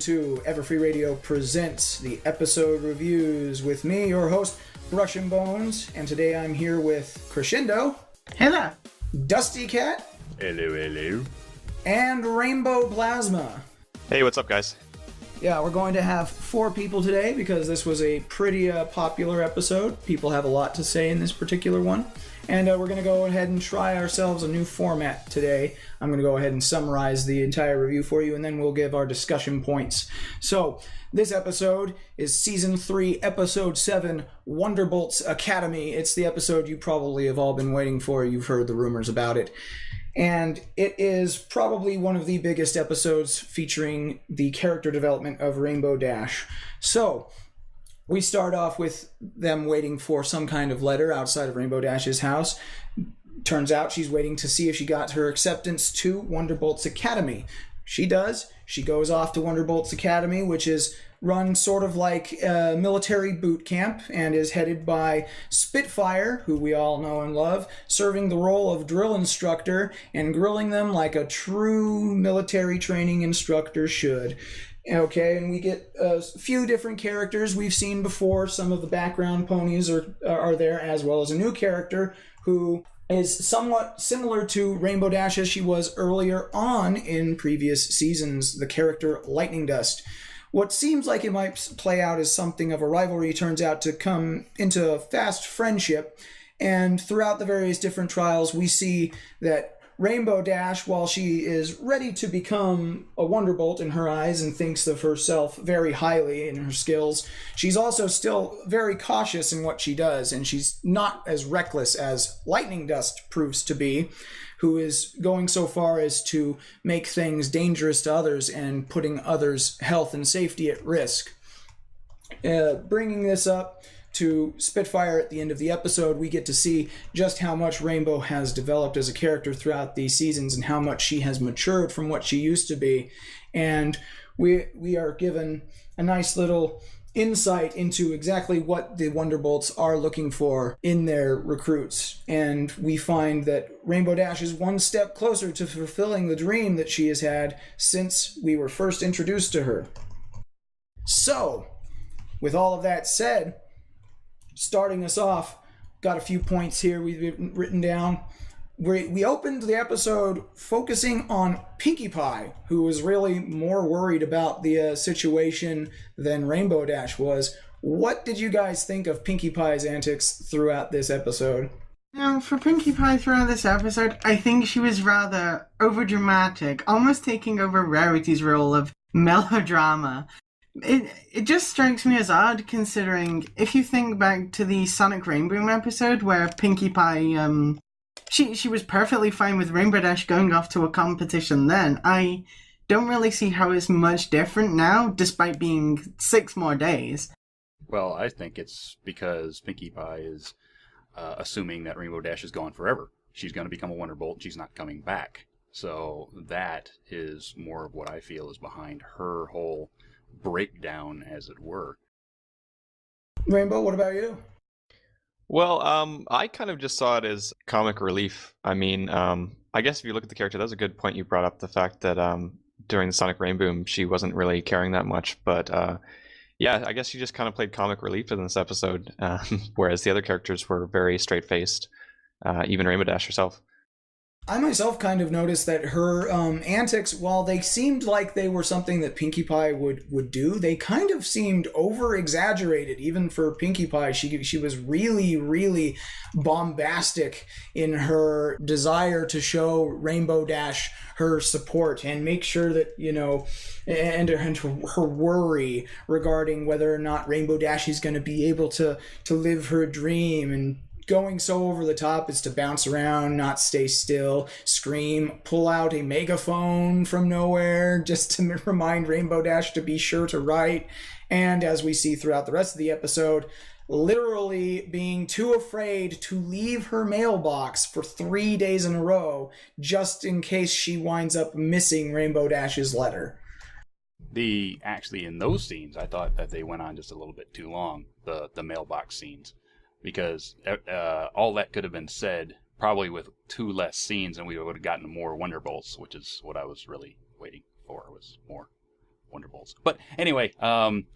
to Everfree Radio Presents the episode reviews with me, your host, Brush and Bones, and today I'm here with Crescendo. Hello. Dusty Cat. Hello, hello. And Rainbow Plasma. Hey, what's up, guys? Yeah, we're going to have 4 people today because this was a pretty popular episode. People have a lot to say in this particular one. And we're going to go ahead and try ourselves a new format today. I'm going to go ahead and summarize the entire review for you, and then we'll give our discussion points. So, this episode is Season 3, Episode 7, Wonderbolt's Academy. It's the episode you probably have all been waiting for. You've heard the rumors about it. And it is probably one of the biggest episodes featuring the character development of Rainbow Dash. So, we start off with them waiting for some kind of letter outside of Rainbow Dash's house. Turns out she's waiting to see if she got her acceptance to Wonderbolt's Academy. She does. She goes off to Wonderbolt's Academy, which is run sort of like a military boot camp and is headed by Spitfire, who we all know and love, serving the role of drill instructor and grilling them like a true military training instructor should. Okay, and we get a few different characters we've seen before. Some of the background ponies are there, as well as a new character who is somewhat similar to Rainbow Dash as she was earlier on in previous seasons, the character Lightning Dust. What seems like it might play out as something of a rivalry turns out to come into a fast friendship, and throughout the various different trials we see that Rainbow Dash, while she is ready to become a Wonderbolt in her eyes and thinks of herself very highly in her skills, she's also still very cautious in what she does, and she's not as reckless as Lightning Dust proves to be, who is going so far as to make things dangerous to others and putting others' health and safety at risk. Bringing this up to Spitfire at the end of the episode, we get to see just how much Rainbow has developed as a character throughout these seasons and how much she has matured from what she used to be. And we are given a nice little insight into exactly what the Wonderbolts are looking for in their recruits. And we find that Rainbow Dash is one step closer to fulfilling the dream that she has had since we were first introduced to her. So, with all of that said, starting us off, got a few points here we've written down. We opened the episode focusing on Pinkie Pie, who was really more worried about the situation than Rainbow Dash was. What did you guys think of Pinkie Pie's antics throughout this episode? For Pinkie Pie throughout this episode, I think she was rather overdramatic, almost taking over Rarity's role of melodrama. It just strikes me as odd, considering if you think back to the Sonic Rainboom episode where Pinkie Pie, she was perfectly fine with Rainbow Dash going off to a competition then. I don't really see how it's much different now, despite being 6 more days. Well, I think it's because Pinkie Pie is assuming that Rainbow Dash is gone forever. She's going to become a Wonderbolt, she's not coming back. So that is more of what I feel is behind her whole breakdown, as it were. Rainbow, what about you? Well, I kind of just saw it as comic relief. I mean, I guess if you look at the character, that was a good point you brought up, the fact that during the Sonic Rainboom, she wasn't really caring that much. But yeah, I guess she just kind of played comic relief in this episode, whereas the other characters were very straight-faced, even Rainbow Dash herself. I myself kind of noticed that her antics, while they seemed like they were something that Pinkie Pie would do, they kind of seemed over-exaggerated. Even for Pinkie Pie, she was really, really bombastic in her desire to show Rainbow Dash her support and make sure that, you know, and her worry regarding whether or not Rainbow Dash is going to be able to live her dream, and going so over the top as to bounce around, not stay still, scream, pull out a megaphone from nowhere just to remind Rainbow Dash to be sure to write, and as we see throughout the rest of the episode, literally being too afraid to leave her mailbox for 3 days in a row just in case she winds up missing Rainbow Dash's letter. Actually, in those scenes, I thought that they went on just a little bit too long, the mailbox scenes. Because all that could have been said probably with 2 less scenes, and we would have gotten more Wonderbolts, which is what I was really waiting for, was more Wonderbolts. But anyway,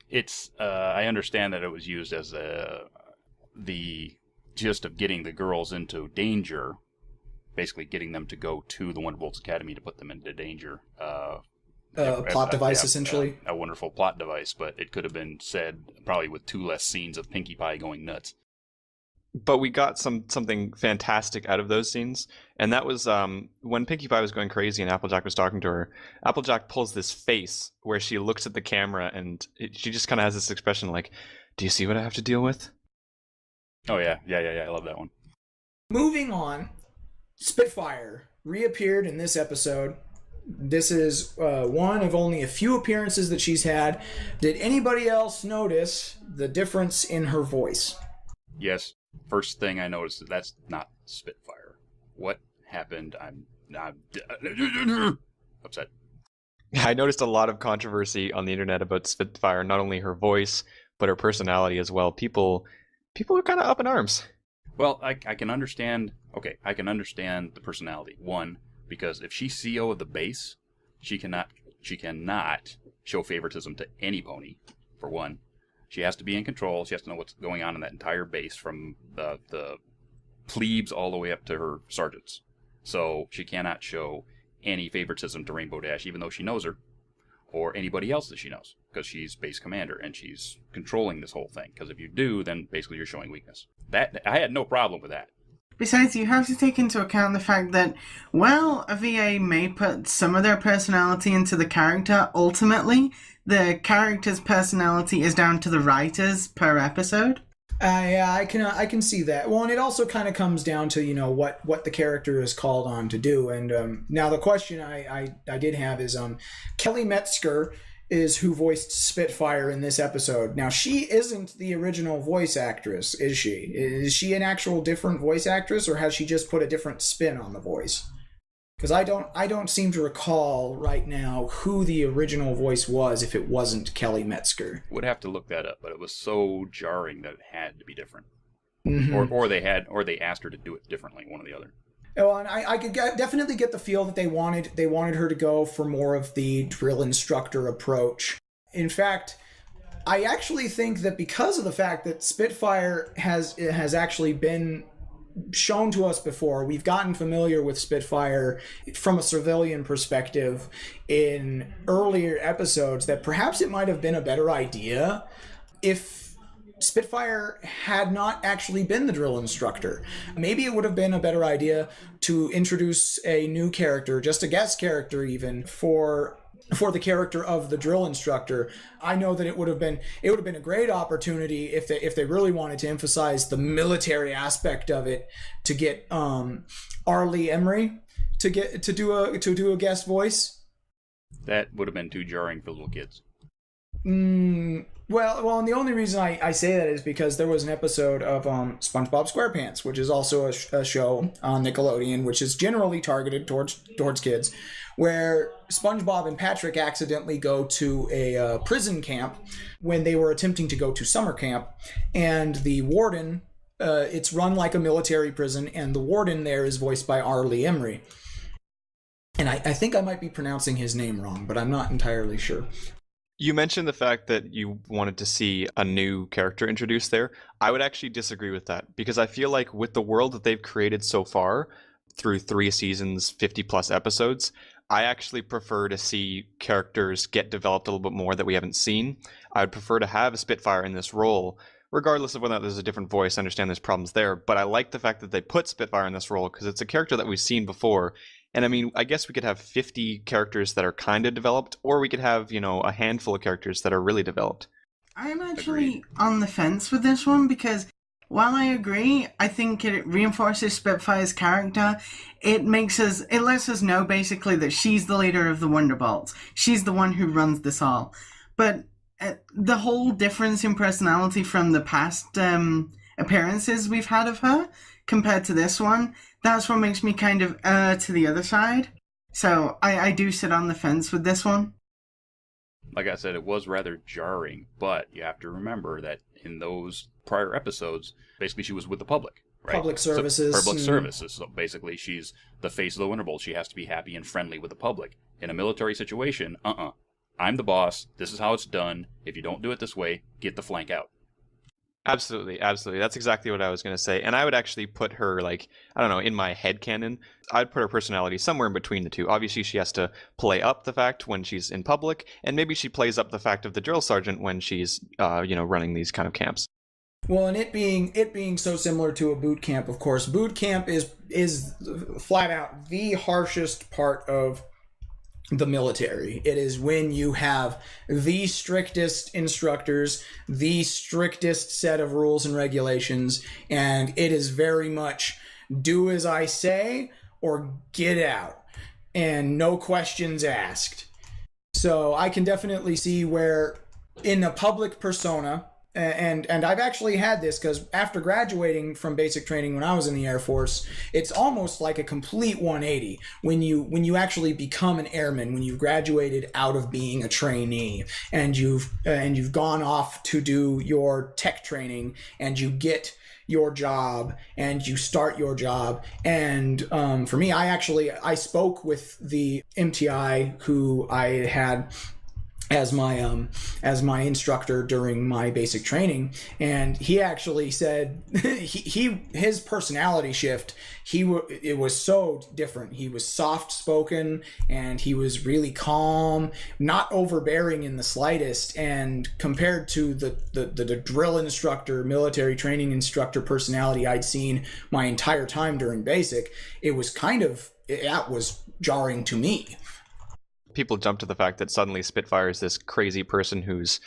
it's I understand that it was used as the gist of getting the girls into danger, basically getting them to go to the Wonderbolts Academy to put them into danger. Plot device, essentially. A wonderful plot device, but it could have been said probably with 2 less scenes of Pinkie Pie going nuts. But we got something fantastic out of those scenes, and that was when Pinkie Pie was going crazy and Applejack was talking to her. Applejack pulls this face where she looks at the camera, and she just kind of has this expression like, "Do you see what I have to deal with?" Oh yeah, I love that one. Moving on, Spitfire reappeared in this episode. This is one of only a few appearances that she's had. Did anybody else notice the difference in her voice? Yes. First thing I noticed is that's not Spitfire. What happened? I'm upset. I noticed a lot of controversy on the internet about Spitfire, not only her voice, but her personality as well. People are kind of up in arms. Well, I can understand. Okay, I can understand the personality. One, because if she's CEO of the base, she cannot show favoritism to any pony. For one, she has to be in control. She has to know what's going on in that entire base, from the plebes all the way up to her sergeants. So she cannot show any favoritism to Rainbow Dash, even though she knows her, or anybody else that she knows, because she's base commander and she's controlling this whole thing. Because if you do, then basically you're showing weakness. That I had no problem with that. Besides, you have to take into account the fact that, while a VA may put some of their personality into the character, ultimately, the character's personality is down to the writers per episode. Yeah, I can see that. Well, and it also kind of comes down to, what the character is called on to do. And now the question I did have is, Kelly Metzger is who voiced Spitfire in this episode. Now, she isn't the original voice actress, is she? Is she an actual different voice actress, or has she just put a different spin on the voice? Because I don't seem to recall right now who the original voice was if it wasn't Kelly Metzger. Would have to look that up, but it was so jarring that it had to be different. Mm-hmm. Or they asked her to do it differently, one or the other. Well, and I could definitely get the feel that they wanted her to go for more of the drill instructor approach. In fact, I actually think that because of the fact that Spitfire has actually been shown to us before, we've gotten familiar with Spitfire from a civilian perspective in earlier episodes, that perhaps it might have been a better idea if Spitfire had not actually been the drill instructor. Maybe it would have been a better idea to introduce a new character, just a guest character even, for the character of the drill instructor. I know that it would have been a great opportunity if they really wanted to emphasize the military aspect of it, to get Arlie Emery to do a guest voice. That would have been too jarring for little kids. Well, and the only reason I say that is because there was an episode of SpongeBob SquarePants, which is also a show on Nickelodeon, which is generally targeted towards kids, where SpongeBob and Patrick accidentally go to a prison camp when they were attempting to go to summer camp, and the warden, it's run like a military prison, and the warden there is voiced by Arlie Emery. And I think I might be pronouncing his name wrong, but I'm not entirely sure. You mentioned the fact that you wanted to see a new character introduced there. I would actually disagree with that, because I feel like with the world that they've created so far, through 3 seasons, 50 plus episodes, I actually prefer to see characters get developed a little bit more that we haven't seen. I would prefer to have a Spitfire in this role, regardless of whether there's a different voice. I understand there's problems there, but I like the fact that they put Spitfire in this role, because it's a character that we've seen before. And I mean, I guess we could have 50 characters that are kind of developed, or we could have, a handful of characters that are really developed. I'm actually on the fence with this one, because while I agree, I think it reinforces Spitfire's character. It lets us know basically that she's the leader of the Wonderbolts. She's the one who runs this all. But the whole difference in personality from the past appearances we've had of her compared to this one, that's what makes me kind of to the other side. So I do sit on the fence with this one. Like I said, it was rather jarring, but you have to remember that in those prior episodes, basically she was with the public, right? Public services. Services. So basically she's the face of the Wonderbolt. She has to be happy and friendly with the public. In a military situation, I'm the boss. This is how it's done. If you don't do it this way, get the flank out. Absolutely, absolutely. That's exactly what I was going to say. And I would actually put her, like, I don't know, in my headcanon, I'd put her personality somewhere in between the two. Obviously, she has to play up the fact when she's in public, and maybe she plays up the fact of the drill sergeant when she's, running these kind of camps. Well, and it being so similar to a boot camp, of course, boot camp is flat out the harshest part of the military. It is when you have the strictest instructors, the strictest set of rules and regulations, and it is very much do as I say or get out, and no questions asked. So I can definitely see where in a public persona, and I've actually had this because after graduating from basic training when I was in the Air Force, it's almost like a complete 180 when you actually become an airman, when you've graduated out of being a trainee and you've gone off to do your tech training and you get your job and you start your job. And for me, I spoke with the MTI who I had as my instructor during my basic training, and he actually said his personality shift, it was so different. He was soft spoken and he was really calm, not overbearing in the slightest, and compared to the drill instructor, military training instructor personality I'd seen my entire time during basic, that was jarring to me. People jump to the fact that suddenly Spitfire is this crazy person who's,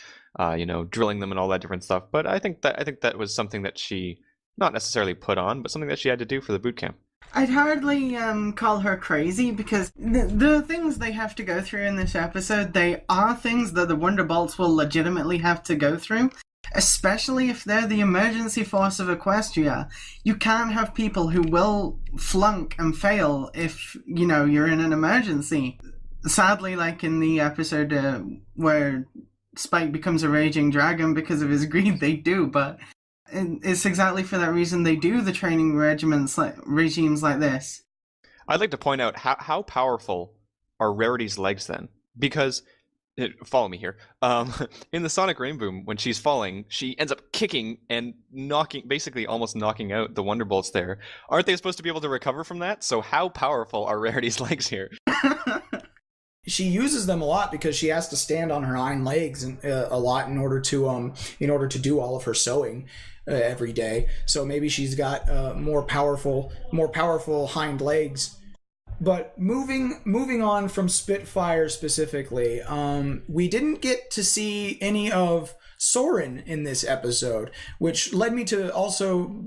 drilling them and all that different stuff. But I think that was something that she not necessarily put on, but something that she had to do for the boot camp. I'd hardly call her crazy because the things they have to go through in this episode, they are things that the Wonderbolts will legitimately have to go through. Especially if they're the emergency force of Equestria. You can't have people who will flunk and fail if, you're in an emergency. Sadly, like in the episode where Spike becomes a raging dragon because of his greed, they do, but it's exactly for that reason they do the training regimes like this. I'd like to point out how powerful are Rarity's legs then, because follow me here. In the Sonic Rainboom, when she's falling, she ends up kicking and basically almost knocking out the Wonderbolts there. Aren't they supposed to be able to recover from that? So how powerful are Rarity's legs here? She uses them a lot because she has to stand on her hind legs a lot in order to do all of her sewing every day. So maybe she's got more powerful hind legs. But moving on from Spitfire specifically, we didn't get to see any of Soren in this episode, which led me to also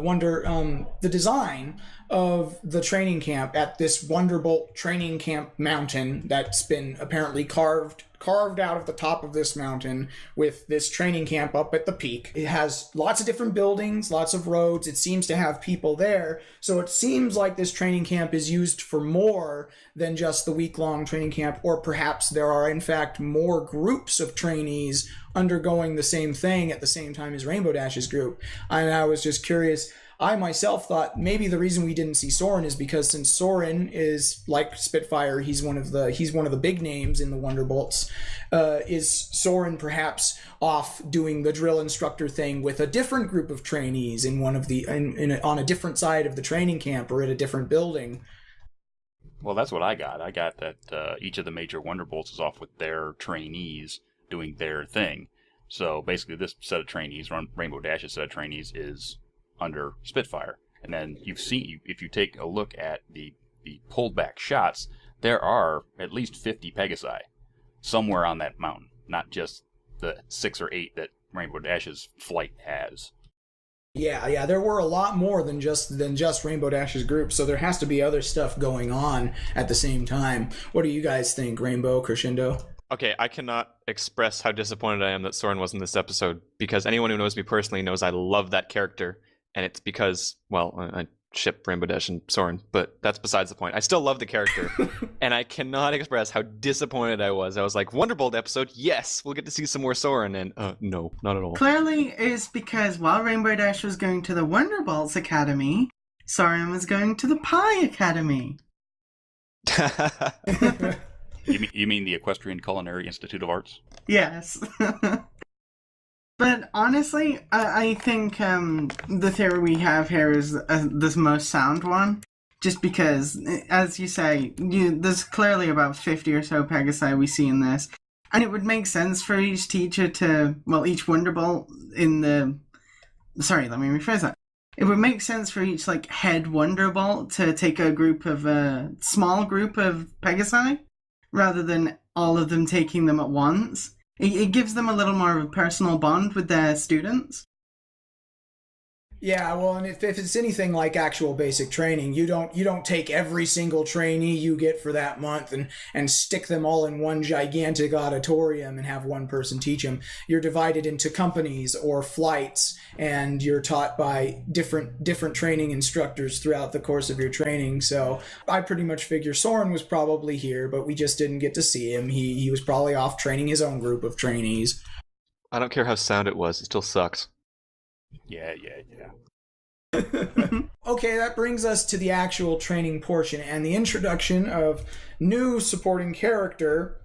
wonder the design of the training camp at this Wonderbolt training camp mountain that's been apparently carved out of the top of this mountain with this training camp up at the peak. It has lots of different buildings, lots of roads. It seems to have people there. So it seems like this training camp is used for more than just the week-long training camp, or perhaps there are in fact more groups of trainees undergoing the same thing at the same time as Rainbow Dash's group. And I was just curious. I myself thought maybe the reason we didn't see Soren is because since Soren is like Spitfire, he's one of the big names in the Wonderbolts. Is Soren perhaps off doing the drill instructor thing with a different group of trainees in one of the on a different side of the training camp or at a different building? Well, that's what I got. I got that each of the major Wonderbolts is off with their trainees doing their thing. So basically, this set of trainees, Rainbow Dash's set of trainees, is under Spitfire. And then if you take a look at the pulled back shots, there are at least 50 Pegasi somewhere on that mountain, not just the 6 or 8 that Rainbow Dash's flight has. Yeah, there were a lot more than just Rainbow Dash's group, so there has to be other stuff going on at the same time. What do you guys think, Rainbow, Crescendo? Okay, I cannot express how disappointed I am that Soren was in this episode, because anyone who knows me personally knows I love that character. And it's because, well, I ship Rainbow Dash and Soren, but that's besides the point. I still love the character, and I cannot express how disappointed I was. I was like, Wonderbolt episode, yes, we'll get to see some more Soren, and no, not at all. Clearly, it's because while Rainbow Dash was going to the Wonderbolts Academy, Soren was going to the Pie Academy. You mean the Equestrian Culinary Institute of Arts? Yes. But honestly, I think the theory we have here is the most sound one. Just because, as you say, there's clearly about 50 or so Pegasi we see in this. And it would make sense for each teacher each Wonderbolt in the... Sorry, let me rephrase that. It would make sense for each, head Wonderbolt to take a small group of Pegasi, rather than all of them taking them at once. It gives them a little more of a personal bond with their students. Yeah, well, and if it's anything like actual basic training, you don't take every single trainee you get for that month and stick them all in one gigantic auditorium and have one person teach them. You're divided into companies or flights, and you're taught by different training instructors throughout the course of your training. So I pretty much figure Soren was probably here, but we just didn't get to see him. He was probably off training his own group of trainees. I don't care how sound it was; it still sucks. Yeah. Okay, that brings us to the actual training portion and the introduction of new supporting character,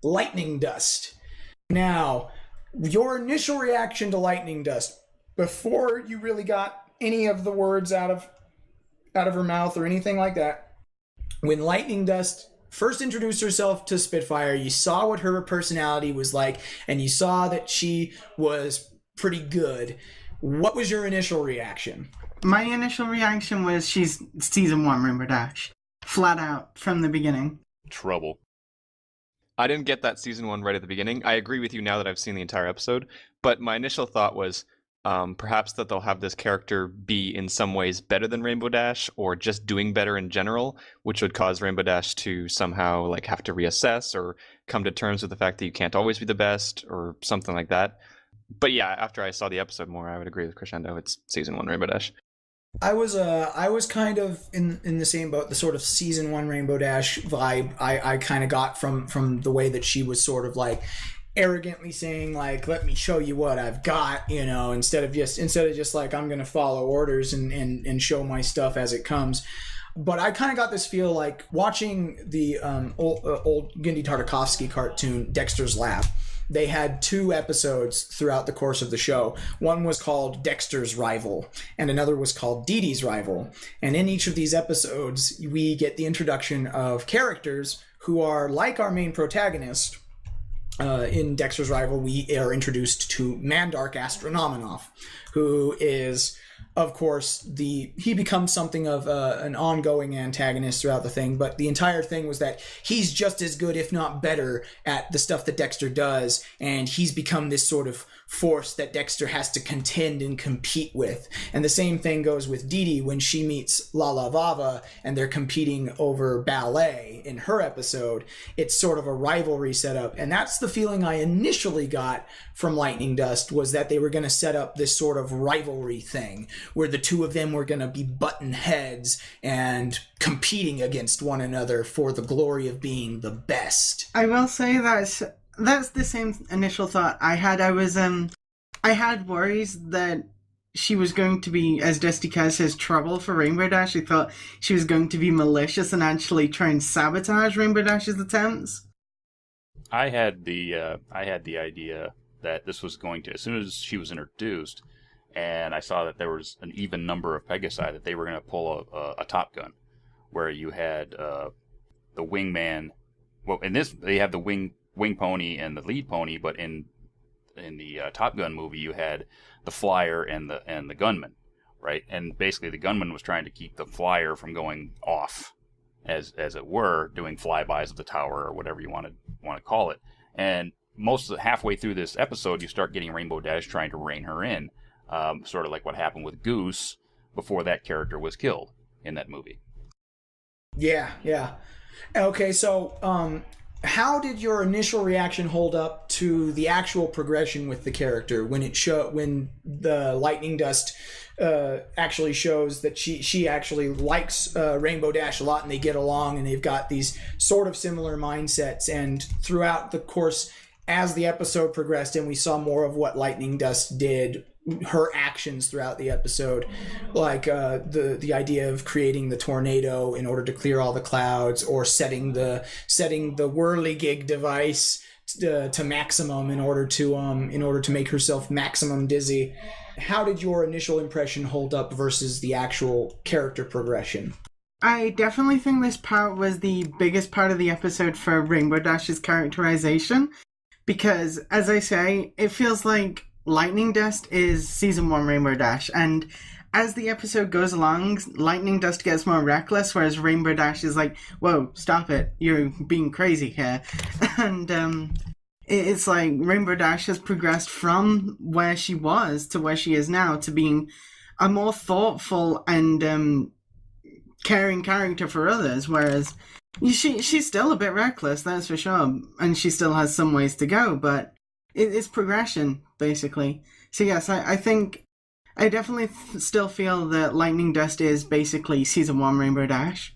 Lightning Dust. Now, your initial reaction to Lightning Dust, before you really got any of the words out of her mouth or anything like that, when Lightning Dust first introduced herself to Spitfire, you saw what her personality was like, and you saw that she was pretty good. What was your initial reaction? My initial reaction was she's season 1 Rainbow Dash. Flat out, from the beginning. Trouble. I didn't get that season 1 right at the beginning. I agree with you now that I've seen the entire episode, but my initial thought was perhaps that they'll have this character be in some ways better than Rainbow Dash, or just doing better in general, which would cause Rainbow Dash to somehow have to reassess or come to terms with the fact that you can't always be the best or something like that. But yeah, after I saw the episode more, I would agree with Crescendo. It's season 1 Rainbow Dash. I was kind of in the same boat. The sort of season 1 Rainbow Dash vibe I kind of got from the way that she was sort of arrogantly saying let me show you what I've got, instead of just I'm gonna follow orders and show my stuff as it comes. But I kind of got this feel watching the old Genndy Tartakovsky cartoon Dexter's Lab. They had 2 episodes throughout the course of the show. One was called Dexter's Rival, and another was called Dee Dee's Rival. And in each of these episodes, we get the introduction of characters who are like our main protagonist. In Dexter's Rival, we are introduced to Mandark Astronominoff, who is, of course, he becomes something of an ongoing antagonist throughout the thing, but the entire thing was that he's just as good, if not better, at the stuff that Dexter does, and he's become this sort of force that Dexter has to contend and compete with. And the same thing goes with Dee Dee when she meets Lala Vava and they're competing over ballet in her episode. It's sort of a rivalry setup, and that's the feeling I initially got from Lightning Dust, was that they were going to set up this sort of rivalry thing where the two of them were going to be button heads and competing against one another for the glory of being the best. I will say that's the same initial thought I had. I had worries that she was going to be, as Dusty Kaz says, trouble for Rainbow Dash. I thought she was going to be malicious and actually try and sabotage Rainbow Dash's attempts. I had the idea that this was going to, as soon as she was introduced, and I saw that there was an even number of Pegasi, that they were going to pull a Top Gun, where you had the wingman. Well, in this they have the wing pony and the lead pony, but in the Top Gun movie, you had the flyer and the gunman, right? And basically, the gunman was trying to keep the flyer from going off, as it were, doing flybys of the tower or whatever you want to call it. And halfway through this episode, you start getting Rainbow Dash trying to rein her in, sort of like what happened with Goose before that character was killed in that movie. Yeah. Okay, so how did your initial reaction hold up to the actual progression with the character when the Lightning Dust actually shows that she actually likes Rainbow Dash a lot, and they get along and they've got these sort of similar mindsets? And throughout the course, as the episode progressed and we saw more of what Lightning Dust did, her actions throughout the episode, like the idea of creating the tornado in order to clear all the clouds, or setting the whirligig device to maximum in order to make herself maximum dizzy. How did your initial impression hold up versus the actual character progression? I definitely think this part was the biggest part of the episode for Rainbow Dash's characterization, because, as I say, it feels like Lightning Dust is Season 1 Rainbow Dash, and as the episode goes along, Lightning Dust gets more reckless, whereas Rainbow Dash is like, whoa, stop it, you're being crazy here. And it's like Rainbow Dash has progressed from where she was to where she is now, to being a more thoughtful and caring character for others, whereas she's still a bit reckless, that's for sure, and she still has some ways to go, but it's progression, basically. So yes, I think I definitely still feel that Lightning Dust is basically Season 1 Rainbow Dash.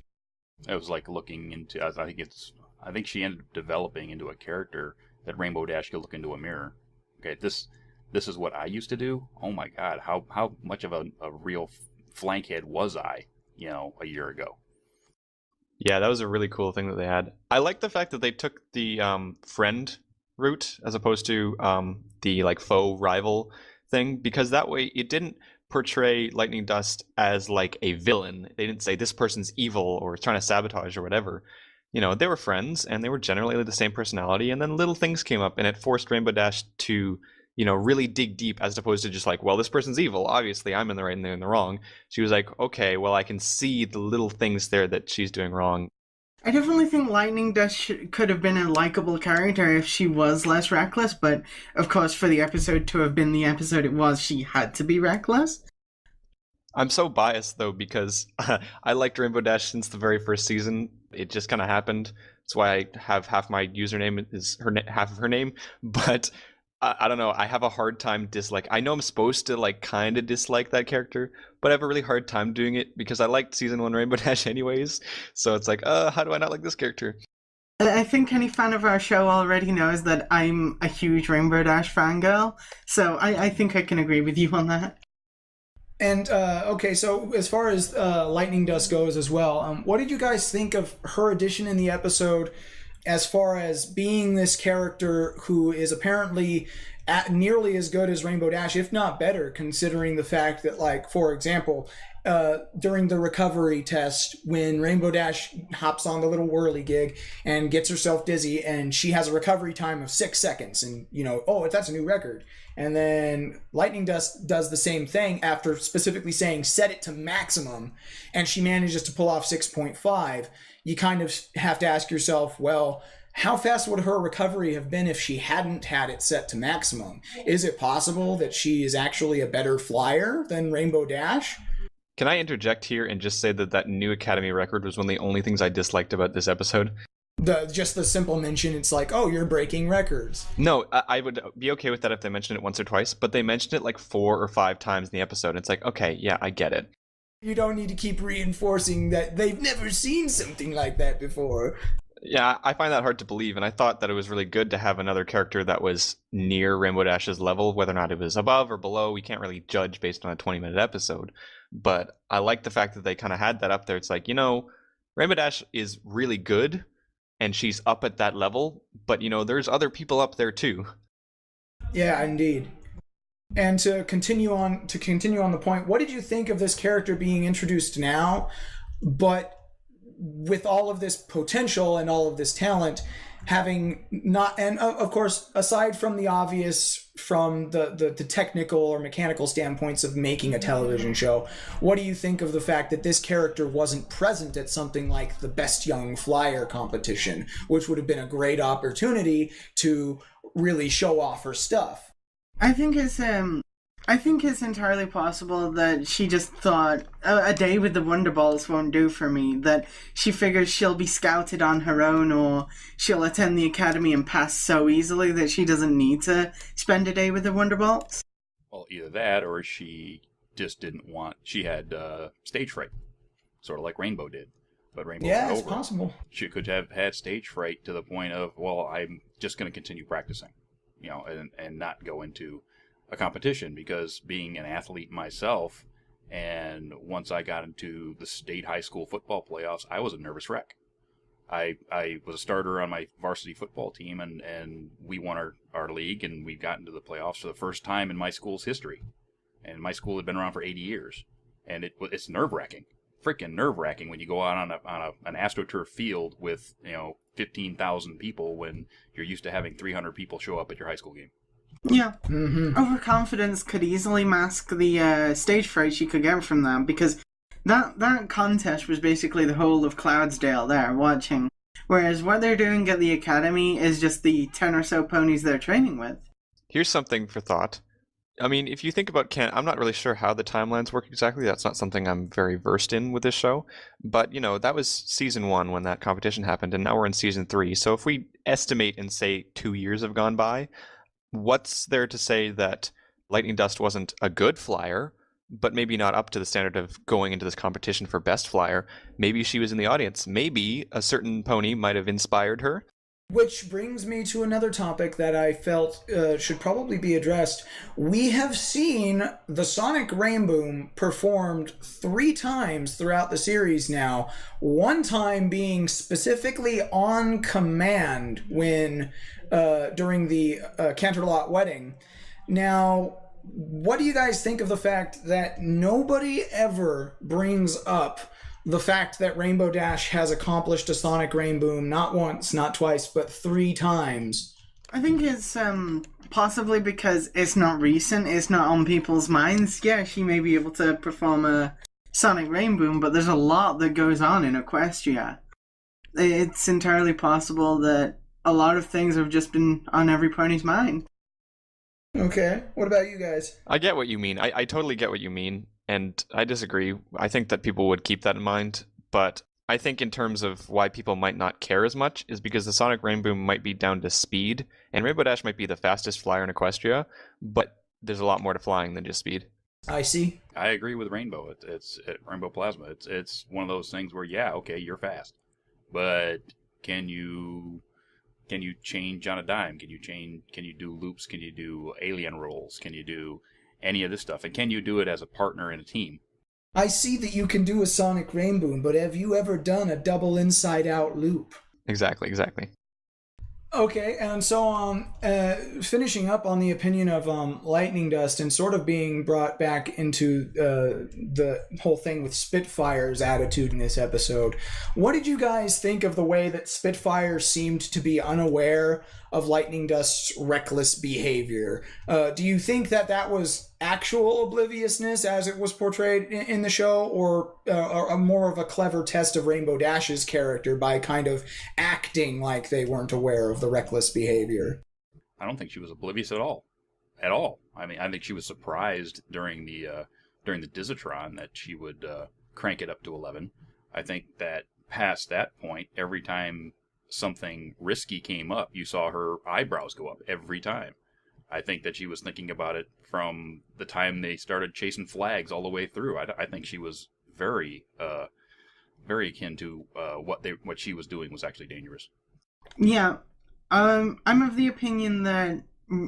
It was like looking into, I think she ended up developing into a character that Rainbow Dash could look into a mirror. Okay, this is what I used to do. Oh my god, how much of a real flankhead was I, a year ago? Yeah, that was a really cool thing that they had. I like the fact that they took the friend route as opposed to the like faux rival thing, because that way it didn't portray Lightning Dust as like a villain. They didn't say this person's evil or trying to sabotage or whatever. They were friends and they were generally the same personality, and then little things came up and it forced Rainbow Dash to really dig deep, as opposed to just like, well, this person's evil, obviously I'm in the right and they're in the wrong. She was like, okay, well, I can see the little things there that she's doing wrong. I definitely think Lightning Dust could have been a likable character if she was less reckless, but of course for the episode to have been the episode it was, she had to be reckless. I'm so biased though, because I liked Rainbow Dash since the very first season. It just kind of happened. That's why I have half my username is half of her name, but I don't know. I have a hard time I know I'm supposed to like kind of dislike that character, but I have a really hard time doing it because I liked Season 1 Rainbow Dash anyways. So it's like, how do I not like this character? I think any fan of our show already knows that I'm a huge Rainbow Dash fangirl, so I think I can agree with you on that. And, okay, so as far as Lightning Dust goes as well, what did you guys think of her addition in the episode, as far as being this character who is apparently nearly as good as Rainbow Dash, if not better, considering the fact that, like, for example, during the recovery test, when Rainbow Dash hops on the little whirligig and gets herself dizzy, and she has a recovery time of 6 seconds, and, that's a new record. And then Lightning Dust does the same thing after specifically saying set it to maximum, and she manages to pull off 6.5. You kind of have to ask yourself, well, how fast would her recovery have been if she hadn't had it set to maximum? Is it possible that she is actually a better flyer than Rainbow Dash? Can I interject here and just say that new Academy record was one of the only things I disliked about this episode? Just the simple mention, it's like, oh, you're breaking records. No, I would be okay with that if they mentioned it once or twice, but they mentioned it like 4 or 5 times in the episode. It's like, okay, yeah, I get it. You don't need to keep reinforcing that they've never seen something like that before. Yeah, I find that hard to believe, and I thought that it was really good to have another character that was near Rainbow Dash's level. Whether or not it was above or below, we can't really judge based on a 20-minute episode. But I like the fact that they kind of had that up there. It's like, Rainbow Dash is really good, and she's up at that level, but there's other people up there too. Yeah, indeed. And to continue on the point, what did you think of this character being introduced now, but with all of this potential and all of this talent, having not, and of course, aside from the obvious, from the technical or mechanical standpoints of making a television show, what do you think of the fact that this character wasn't present at something like the Best Young Flyer competition, which would have been a great opportunity to really show off her stuff? I think it's entirely possible that she just thought a day with the Wonderbolts won't do for me, that she figures she'll be scouted on her own, or she'll attend the academy and pass so easily that she doesn't need to spend a day with the Wonderbolts. Well, either that, or she just she had stage fright, sort of like Rainbow did. But Rainbow yeah, it's over. Possible. She could have had stage fright to the point of, well, I'm just going to continue practicing, and not go into a competition, because being an athlete myself, and once I got into the state high school football playoffs, I was a nervous wreck. I was a starter on my varsity football team, and we won our league, and we got into the playoffs for the first time in my school's history. And my school had been around for 80 years. And it's nerve-wracking. Freaking nerve-wracking when you go out on an AstroTurf field with 15,000 people when you're used to having 300 people show up at your high school game. Yeah. Mm-hmm. Overconfidence could easily mask the stage fright you could get from that, because that contest was basically the whole of Cloudsdale there watching, whereas what they're doing at the academy is just the 10 or so ponies they're training with. Here's something for thought. I mean, if you think about I'm not really sure how the timelines work exactly. That's not something I'm very versed in with this show. But, that was season 1 when that competition happened, and now we're in season 3. So if we estimate and say 2 years have gone by, what's there to say that Lightning Dust wasn't a good flyer, but maybe not up to the standard of going into this competition for best flyer? Maybe she was in the audience. Maybe a certain pony might have inspired her. Which brings me to another topic that I felt should probably be addressed. We have seen the Sonic Rainboom performed 3 times throughout the series now. One time being specifically on command when during the Canterlot wedding. Now, what do you guys think of the fact that nobody ever brings up the fact that Rainbow Dash has accomplished a Sonic Rainboom not once, not twice, but 3 times? I think it's possibly because it's not recent, it's not on people's minds. Yeah, she may be able to perform a Sonic Rainboom, but there's a lot that goes on in Equestria. It's entirely possible that a lot of things have just been on every pony's mind. Okay, what about you guys? I get what you mean. I totally get what you mean. And I disagree. I think that people would keep that in mind, but I think in terms of why people might not care as much is because the Sonic Rainboom might be down to speed, and Rainbow Dash might be the fastest flyer in Equestria, but there's a lot more to flying than just speed. I see. I agree with Rainbow. It's Rainbow Plasma. It's one of those things where, yeah, okay, you're fast, but can you change on a dime? Can you do loops? Can you do alien rolls? Can you do any of this stuff? And can you do it as a partner in a team? I see that you can do a Sonic Rainboom, but have you ever done a double inside-out loop? Exactly. Okay, and so finishing up on the opinion of Lightning Dust and sort of being brought back into the whole thing with Spitfire's attitude in this episode, what did you guys think of the way that Spitfire seemed to be unaware of Lightning Dust's reckless behavior? Do you think that was actual obliviousness as it was portrayed in the show, or a more of a clever test of Rainbow Dash's character by kind of acting like they weren't aware of the reckless behavior? I don't think she was oblivious at all. At all. I mean, I think she was surprised during the Dizatron that she would crank it up to 11. I think that past that point, every time something risky came up, you saw her eyebrows go up every time. I think that she was thinking about it from the time they started chasing flags all the way through. I think she was very akin to what she was doing was actually dangerous. Yeah, I'm of the opinion that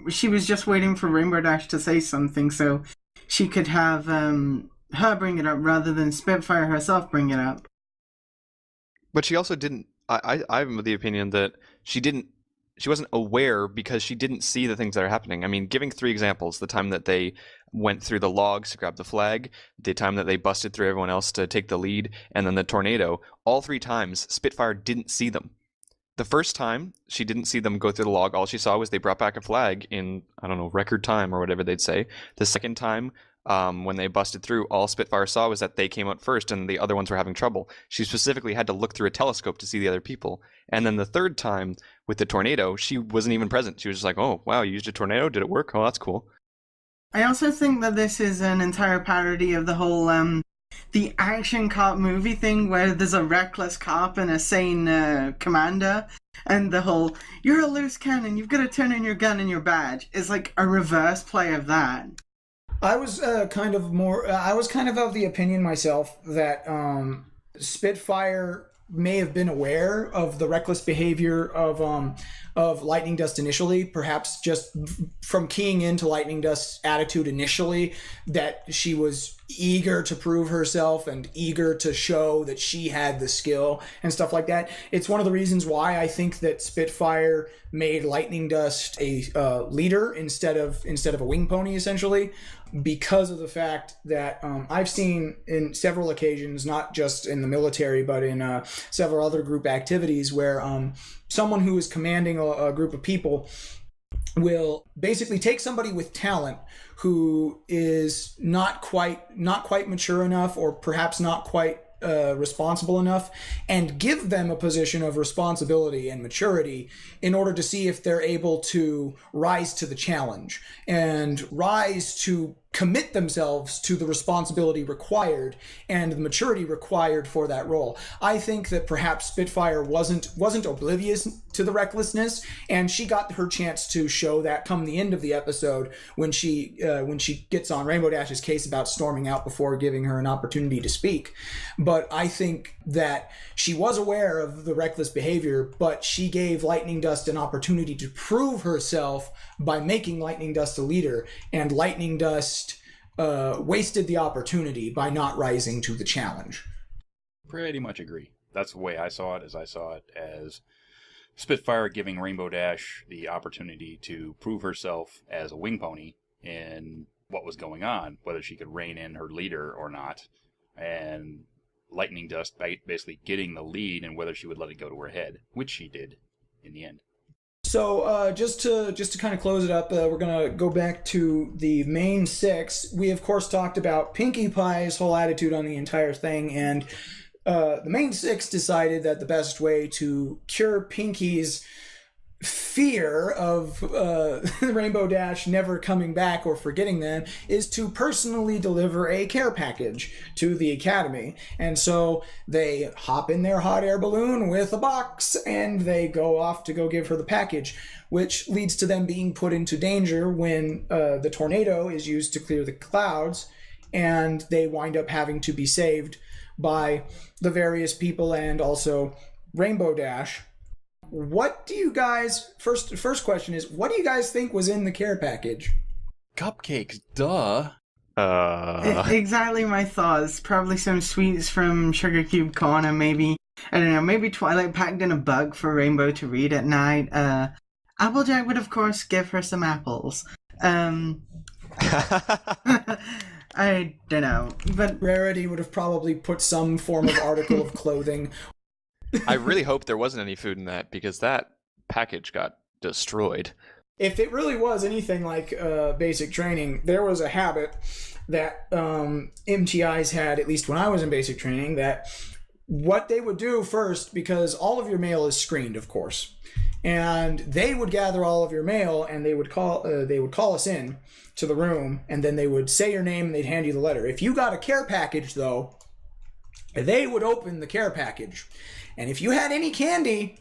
she was just waiting for Rainbow Dash to say something so she could have her bring it up rather than Spitfire herself bring it up. But she also didn't. I'm of the opinion that she wasn't aware because she didn't see the things that are happening. I mean, giving 3 examples: the time that they went through the logs to grab the flag, the time that they busted through everyone else to take the lead, and then the tornado. All 3 times, Spitfire didn't see them. The first time, she didn't see them go through the log. All she saw was they brought back a flag in, I don't know, record time or whatever they'd say. The second time, when they busted through, all Spitfire saw was that they came out first and the other ones were having trouble. She specifically had to look through a telescope to see the other people. And then the third time with the tornado, she wasn't even present. She was just like, oh, wow, you used a tornado? Did it work? Oh, that's cool. I also think that this is an entire parody of the whole the action cop movie thing where there's a reckless cop and a sane commander, and the whole, you're a loose cannon, you've got to turn in your gun and your badge, is like a reverse play of that. I was kind of of the opinion myself that Spitfire may have been aware of the reckless behavior of Lightning Dust initially, perhaps just from keying into Lightning Dust's attitude initially, that she was eager to prove herself and eager to show that she had the skill and stuff like that. It's one of the reasons why I think that Spitfire made Lightning Dust a leader instead of a wing pony, essentially, because of the fact that I've seen in several occasions, not just in the military, but in several other group activities, where someone who is commanding a group of people will basically take somebody with talent who is not quite mature enough, or perhaps not quite responsible enough, and give them a position of responsibility and maturity in order to see if they're able to rise to the challenge and rise to commit themselves to the responsibility required and the maturity required for that role. I think that perhaps Spitfire wasn't oblivious to the recklessness, and she got her chance to show that come the end of the episode when she gets on Rainbow Dash's case about storming out before giving her an opportunity to speak. But I think that she was aware of the reckless behavior, but she gave Lightning Dust an opportunity to prove herself by making Lightning Dust a leader, and Lightning Dust wasted the opportunity by not rising to the challenge. Pretty much agree. That's the way I saw it, as Spitfire giving Rainbow Dash the opportunity to prove herself as a wing pony in what was going on, whether she could rein in her leader or not, and Lightning Dust basically getting the lead and whether she would let it go to her head, which she did in the end. So just to kind of close it up, we're going to go back to the main six. We, of course, talked about Pinkie Pie's whole attitude on the entire thing, and the main six decided that the best way to cure Pinkie's fear of Rainbow Dash never coming back or forgetting them is to personally deliver a care package to the Academy. And so they hop in their hot air balloon with a box and they go off to go give her the package, which leads to them being put into danger when the tornado is used to clear the clouds, and they wind up having to be saved by the various people and also Rainbow Dash. What do you guys, first question is, what do you guys think was in the care package? Cupcakes, duh. Exactly my thoughts. Probably some sweets from Sugar Cube Corner, maybe. I don't know, maybe Twilight packed in a bug for Rainbow to read at night. Applejack would, of course, give her some apples. I don't know, but Rarity would have probably put some form of article of clothing. I really hope there wasn't any food in that, because that package got destroyed. If it really was anything like basic training, there was a habit that MTIs had, at least when I was in basic training, that what they would do first, because all of your mail is screened, of course, and they would gather all of your mail and they would call us in to the room, and then they would say your name and they'd hand you the letter. If you got a care package, though, they would open the care package. And if you had any candy,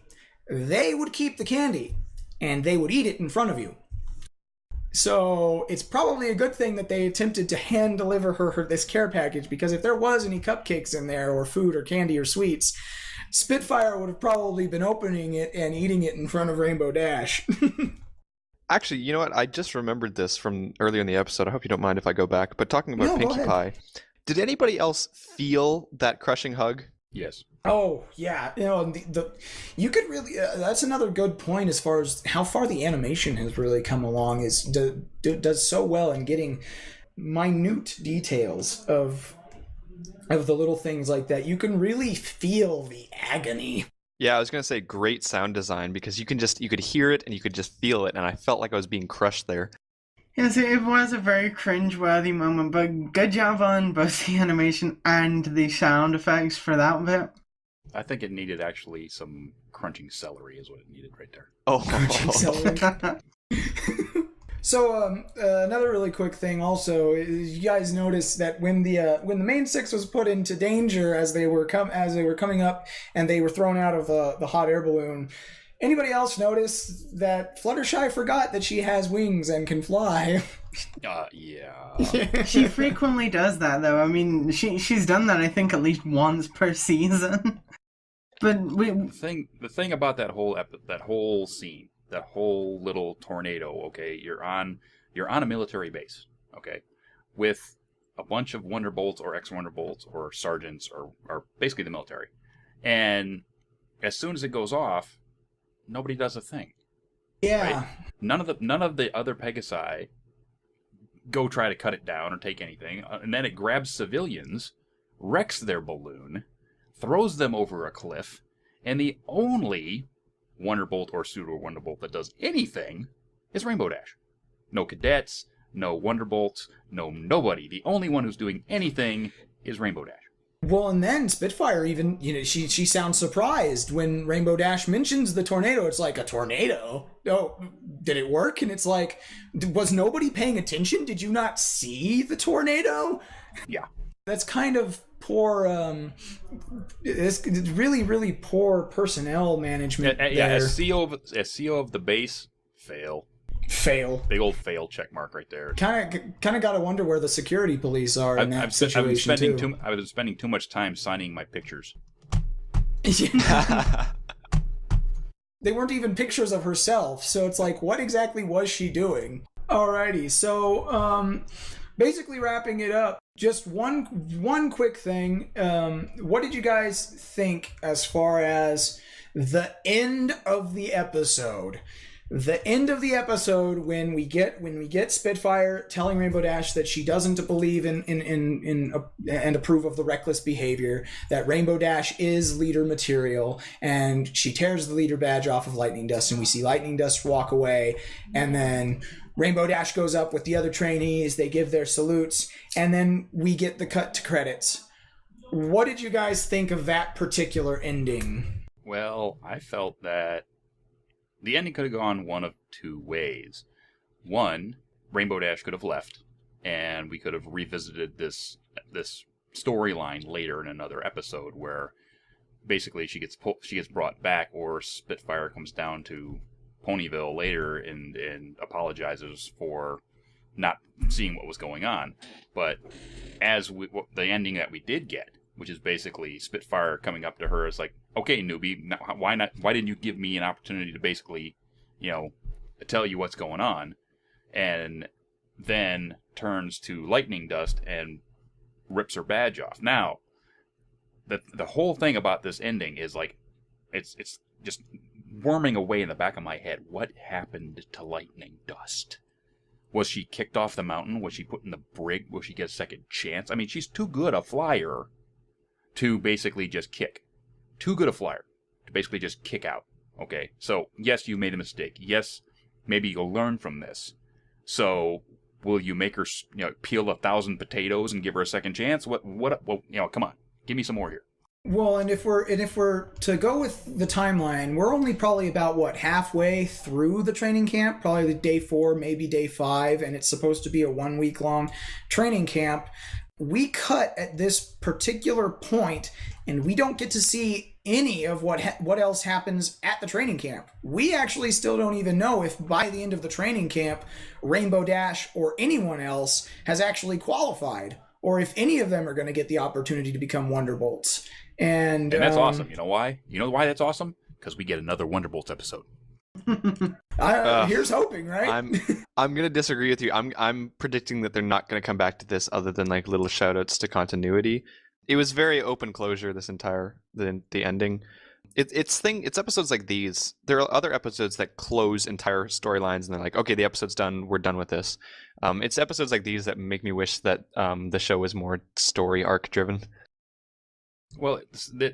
they would keep the candy, and they would eat it in front of you. So it's probably a good thing that they attempted to hand deliver her this care package, because if there was any cupcakes in there, or food, or candy, or sweets, Spitfire would have probably been opening it and eating it in front of Rainbow Dash. Actually, you know what? I just remembered this from earlier in the episode. I hope you don't mind if I go back. But talking about Pinkie Pie, did anybody else feel that crushing hug? Yes. Oh, yeah. You know, you could really... that's another good point as far as how far the animation has really come along. Does so well in getting minute details of the little things like that. You can really feel the agony. Yeah, I was going to say great sound design, because you could hear it and you could just feel it, and I felt like I was being crushed there. Yes, it was a very cringe-worthy moment, but good job on both the animation and the sound effects for that bit. I think it needed actually some crunching celery is what it needed right there. Oh, Crunching celery. So another really quick thing also is, you guys noticed that when the main six was put into danger as they were coming up and they were thrown out of the hot air balloon, anybody else notice that Fluttershy forgot that she has wings and can fly? Yeah. She frequently does that, though. I mean, she's done that, I think, at least once per season. But The thing about that whole scene, that whole little tornado. Okay, you're on a military base. Okay, with a bunch of Wonderbolts or ex-Wonderbolts or sergeants or basically the military, and as soon as it goes off, nobody does a thing. Yeah. Right? None of the other Pegasi go try to cut it down or take anything, and then it grabs civilians, wrecks their balloon, throws them over a cliff, and the only Wonderbolt or pseudo Wonderbolt that does anything is Rainbow Dash. No cadets, no Wonderbolts, no nobody. The only one who's doing anything is Rainbow Dash. Well, and then Spitfire even, she sounds surprised when Rainbow Dash mentions the tornado. It's like, a tornado? Oh, did it work? And it's like, was nobody paying attention? Did you not see the tornado? Yeah. That's kind of poor, it's really, really poor personnel management there. As CEO of the base, fail. Big old fail check mark right there. Kind of got to wonder where the security police are in that situation too. I was spending too much time signing my pictures. They weren't even pictures of herself, so it's like, what exactly was she doing? Alrighty, so basically wrapping it up, just one quick thing. What did you guys think as far as the end of the episode? The end of the episode when we get Spitfire telling Rainbow Dash that she doesn't believe in and approve of the reckless behavior, that Rainbow Dash is leader material, and she tears the leader badge off of Lightning Dust, and we see Lightning Dust walk away, and then Rainbow Dash goes up with the other trainees, they give their salutes, and then we get the cut to credits. What did you guys think of that particular ending? Well, I felt that the ending could have gone one of two ways. One, Rainbow Dash could have left, and we could have revisited this storyline later in another episode, where basically she gets brought back, or Spitfire comes down to Ponyville later and apologizes for not seeing what was going on. But the ending that we did get, which is basically Spitfire coming up to her as like, okay, newbie, why didn't you give me an opportunity to basically, tell you what's going on? And then turns to Lightning Dust and rips her badge off. Now, the whole thing about this ending is like, it's just worming away in the back of my head. What happened to Lightning Dust? Was she kicked off the mountain? Was she put in the brig? Will she get a second chance? I mean, she's too good a flyer to basically just kick. Too good a flyer to basically just kick out. Okay, so yes, you made a mistake. Yes, maybe you'll learn from this. So will you make her, peel 1,000 potatoes and give her a second chance? Well, come on, give me some more here. Well, and if we're to go with the timeline, we're only probably about halfway through the training camp, probably day 4, maybe day 5, and it's supposed to be a 1 week long training camp. We cut at this particular point, and we don't get to see any of what else happens at the training camp. We actually still don't even know if by the end of the training camp, Rainbow Dash or anyone else has actually qualified, or if any of them are going to get the opportunity to become Wonderbolts. And that's awesome. You know why? You know why that's awesome? Because we get another Wonderbolts episode. Here's hoping, right? I'm gonna disagree with you. I'm predicting that they're not gonna come back to this other than like little shout outs to continuity. It was very open closure, this entire the ending. It's episodes like these. There are other episodes that close entire storylines and they're like, okay, the episode's done, we're done with this. It's episodes like these that make me wish that the show was more story arc driven. Well,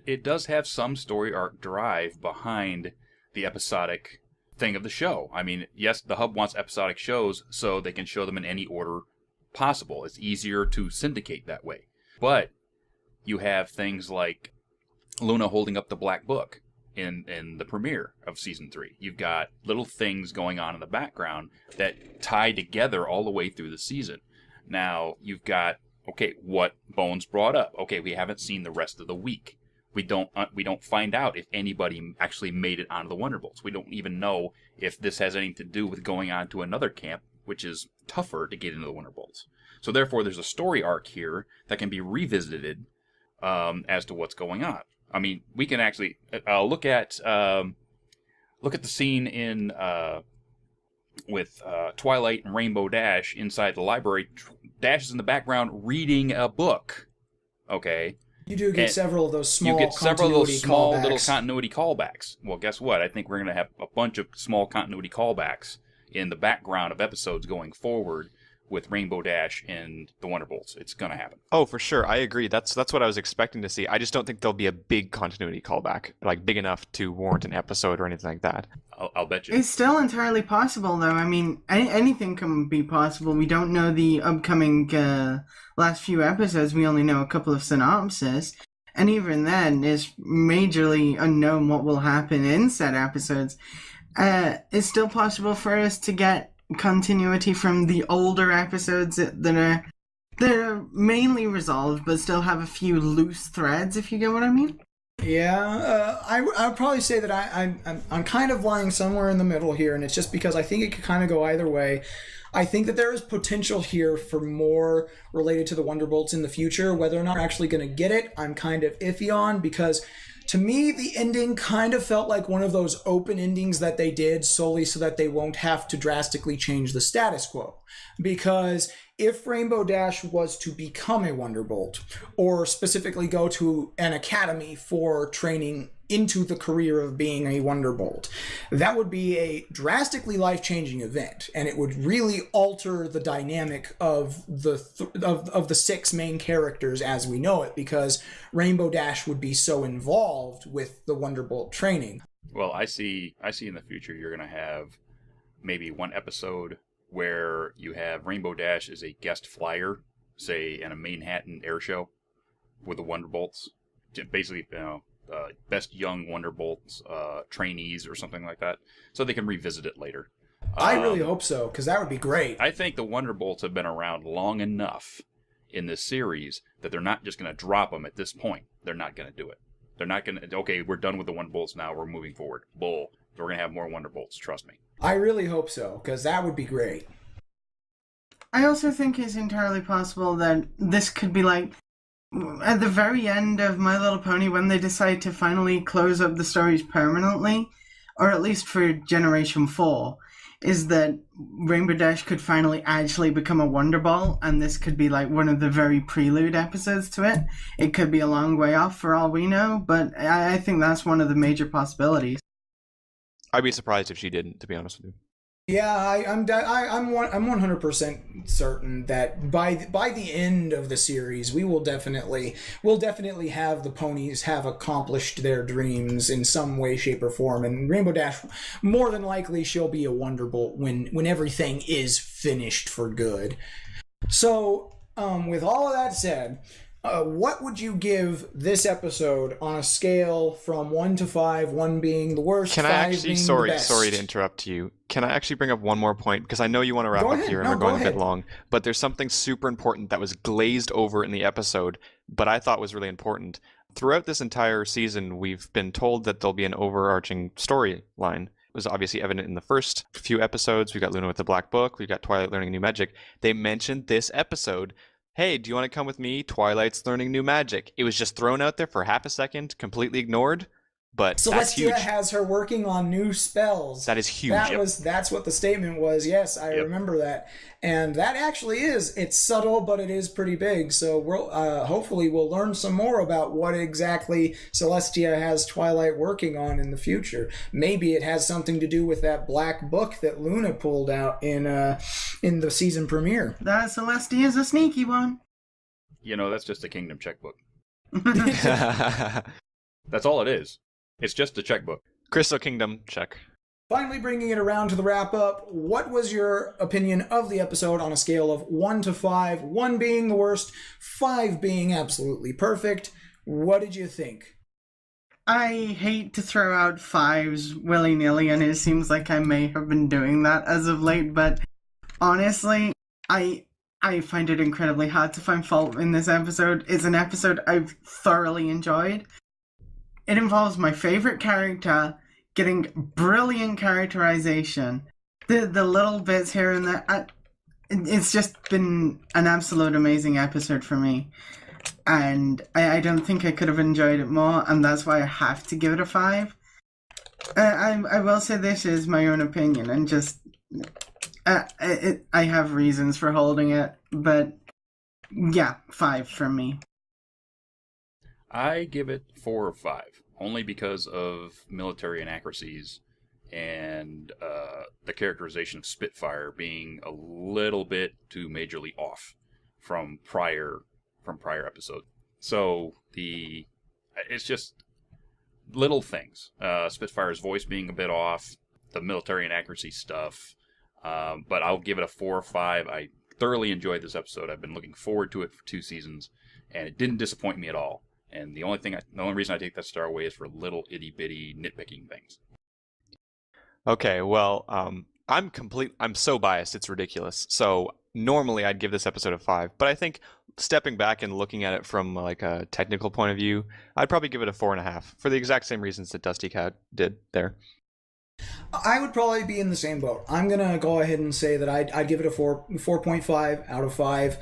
it does have some story arc drive behind the episodic thing of the show. I mean, yes, the Hub wants episodic shows so they can show them in any order possible. It's easier to syndicate that way. But you have things like Luna holding up the Black Book in the premiere of Season 3. You've got little things going on in the background that tie together all the way through the season. Now, you've got, okay, what Bones brought up. Okay, we haven't seen the rest of the week. We don't find out if anybody actually made it onto the Wonderbolts. We don't even know if this has anything to do with going on to another camp, which is tougher to get into the Wonderbolts. So therefore, there's a story arc here that can be revisited as to what's going on. I mean, we can actually look at the scene in with Twilight and Rainbow Dash inside the library. Dash is in the background reading a book. Okay. You do get several of those small You get several of those small callbacks. little continuity callbacks. Well, guess what? I think we're going to have a bunch of small continuity callbacks in the background of episodes going forward with Rainbow Dash and the Wonderbolts. It's going to happen. Oh, for sure. I agree. That's what I was expecting to see. I just don't think there'll be a big continuity callback, like big enough to warrant an episode or anything like that. I'll bet you. It's still entirely possible, though. I mean, anything can be possible. We don't know the upcoming last few episodes. We only know a couple of synopses. And even then, it's majorly unknown what will happen in said episodes. It's still possible for us to get continuity from the older episodes that are mainly resolved, but still have a few loose threads, if you get what I mean. Yeah, I would probably say that I'm kind of lying somewhere in the middle here, and it's just because I think it could kind of go either way. I think that there is potential here for more related to the Wonderbolts in the future. Whether or not we're actually going to get it, I'm kind of iffy on, because to me, the ending kind of felt like one of those open endings that they did solely so that they won't have to drastically change the status quo. Because if Rainbow Dash was to become a Wonderbolt, or specifically go to an academy for training into the career of being a Wonderbolt, that would be a drastically life-changing event, and it would really alter the dynamic of the six main characters as we know it, because Rainbow Dash would be so involved with the Wonderbolt training. Well, I see in the future you're going to have maybe one episode where you have Rainbow Dash as a guest flyer, say in a Manhattan air show with the Wonderbolts. Basically, best young Wonderbolts trainees or something like that, so they can revisit it later. I really hope so, because that would be great. I think the Wonderbolts have been around long enough in this series that they're not just going to drop them at this point. They're not going to do it. They're not going to, okay, we're done with the Wonderbolts now, we're moving forward. Bull. We're going to have more Wonderbolts, trust me. I really hope so, because that would be great. I also think it's entirely possible that this could be like at the very end of My Little Pony, when they decide to finally close up the stories permanently, or at least for Generation 4, is that Rainbow Dash could finally actually become a Wonderbolt, and this could be like one of the very prelude episodes to it. It could be a long way off for all we know, but I think that's one of the major possibilities. I'd be surprised if she didn't, to be honest with you. Yeah, I'm 100% certain that by the end of the series, we'll definitely have the ponies have accomplished their dreams in some way, shape, or form, and Rainbow Dash, more than likely, she'll be a Wonderbolt when everything is finished for good. So, with all of that said, what would you give this episode on a scale from 1 to 5, 1 being the worst, Can I 5 actually, being sorry, the best? sorry to interrupt you. Can I actually bring up one more point? Because I know you want to wrap Go up ahead. here and No, we're go going a bit ahead. long. But there's something super important that was glazed over in the episode, but I thought was really important. Throughout this entire season, we've been told that there'll be an overarching storyline. It was obviously evident in the first few episodes. We got Luna with the Black Book. We got Twilight learning new magic. They mentioned this episode. Hey, do you want to come with me? Twilight's learning new magic. It was just thrown out there for half a second, completely ignored. But that's huge. Celestia has her working on new spells. That is huge. That's what the statement was. Yes, I remember that. And that actually it's subtle, but it is pretty big. So we'll hopefully we'll learn some more about what exactly Celestia has Twilight working on in the future. Maybe it has something to do with that black book that Luna pulled out in the season premiere. That Celestia is a sneaky one. You know, that's just a Kingdom checkbook. That's all it is. It's just a checkbook. Crystal Kingdom, check. Finally, bringing it around to the wrap-up, what was your opinion of the episode on a scale of 1 to 5, 1 being the worst, 5 being absolutely perfect? What did you think? I hate to throw out 5s willy-nilly, and it seems like I may have been doing that as of late, but honestly, I find it incredibly hard to find fault in this episode. It's an episode I've thoroughly enjoyed. It involves my favorite character getting brilliant characterization. The little bits here and there, it's just been an absolute amazing episode for me. and I don't think I could have enjoyed it more, and that's why I have to give it a 5. I will say this is my own opinion, and just I have reasons for holding it, but yeah, 5 from me. I give it 4 or 5, only because of military inaccuracies and the characterization of Spitfire being a little bit too majorly off from prior episodes. So it's just little things. Spitfire's voice being a bit off, the military inaccuracy stuff. But I'll give it a 4 or 5. I thoroughly enjoyed this episode. I've been looking forward to it for 2 seasons, and it didn't disappoint me at all. And the only reason I take that star away is for little itty bitty nitpicking things. Okay, well, I'm so biased, it's ridiculous. So normally I'd give this episode a 5, but I think stepping back and looking at it from like a technical point of view, I'd probably give it a 4.5 for the exact same reasons that Dusty Cat did there. I would probably be in the same boat. I'm going to go ahead and say that I'd give it a 4.5 out of 5,